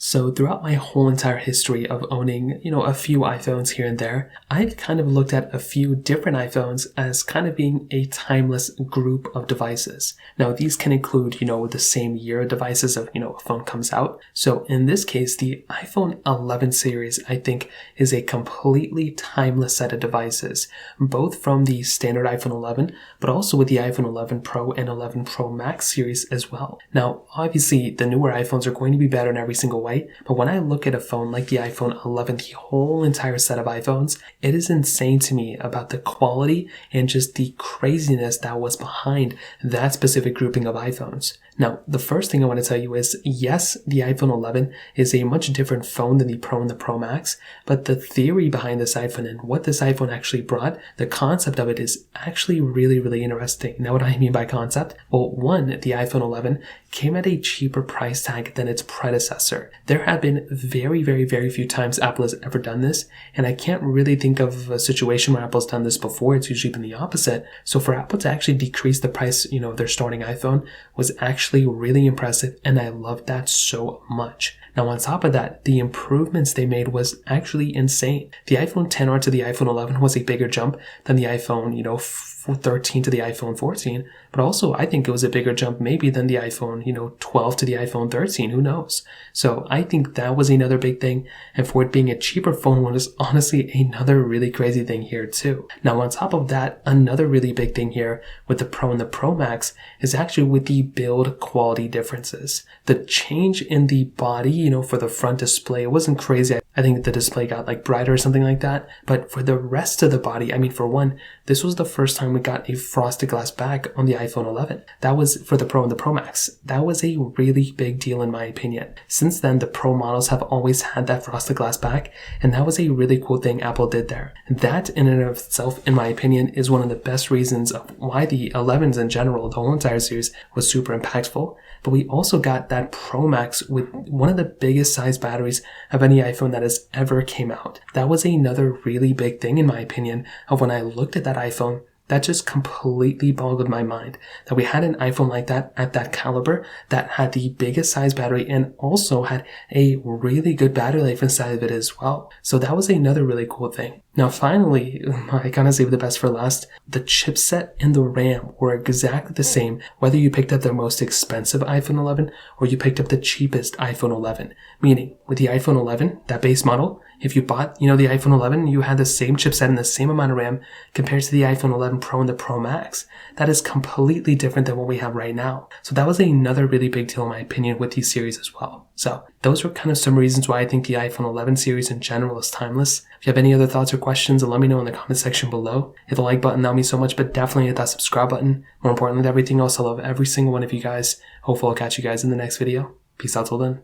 So throughout my whole entire history of owning, a few iPhones here and there, I've kind of looked at a few different iPhones as kind of being a timeless group of devices. Now these can include, the same year devices of, a phone comes out. So in this case, the iPhone 11 series, I think, is a completely timeless set of devices, both from the standard iPhone 11, but also with the iPhone 11 Pro and 11 Pro Max series as well. Now, obviously, the newer iPhones are going to be better in every single way, but when I look at a phone like the iPhone 11, the whole entire set of iPhones, it is insane to me about the quality and just the craziness that was behind that specific grouping of iPhones. Now, the first thing I want to tell you is, yes, the iPhone 11 is a much different phone than the Pro and the Pro Max, but the theory behind this iPhone and what this iPhone actually brought, the concept of it is actually really, really interesting. Now, what I mean by concept? Well, one, the iPhone 11 came at a cheaper price tag than its predecessor. There have been very, very, very few times Apple has ever done this, and I can't really think of a situation where Apple's done this before. It's usually been the opposite. So for Apple to actually decrease the price, of their starting iPhone was actually really impressive, and I loved that so much. Now, on top of that, the improvements they made was actually insane. The iPhone XR to the iPhone 11 was a bigger jump than the iPhone, 13 to the iPhone 14, but also I think it was a bigger jump maybe than the iPhone, 12 to the iPhone 13, who knows? So I think that was another big thing, and for it being a cheaper phone was honestly another really crazy thing here too. Now, on top of that, another really big thing here with the Pro and the Pro Max is actually with the build quality differences. The change in the body, for the front display, it wasn't crazy. I think the display got brighter or something like that. But for the rest of the body, for one, this was the first time we got a frosted glass back on the iPhone 11. That was for the Pro and the Pro Max. That was a really big deal in my opinion. Since then, the Pro models have always had that frosted glass back, and that was a really cool thing Apple did there. That in and of itself, in my opinion, is one of the best reasons of why the 11s in general, the whole entire series, was super impactful. But we also got that Pro Max with one of the biggest size batteries of any iPhone that has ever came out. That was another really big thing in my opinion of when I looked at that iPhone. That just completely boggled my mind that we had an iPhone like that at that caliber that had the biggest size battery and also had a really good battery life inside of it as well. So that was another really cool thing. Now finally, I kind of saved the best for last. The chipset and the RAM were exactly the same whether you picked up the most expensive iPhone 11 or you picked up the cheapest iPhone 11. Meaning, with the iPhone 11, that base model, if you bought, the iPhone 11, you had the same chipset and the same amount of RAM compared to the iPhone 11 Pro and the Pro Max. That is completely different than what we have right now. So that was another really big deal in my opinion with these series as well. So those were kind of some reasons why I think the iPhone 11 series in general is timeless. If you have any other thoughts or questions, let me know in the comment section below. Hit the like button, that would mean so much, but definitely hit that subscribe button. More importantly than everything else, I love every single one of you guys. Hopefully I'll catch you guys in the next video. Peace out till then.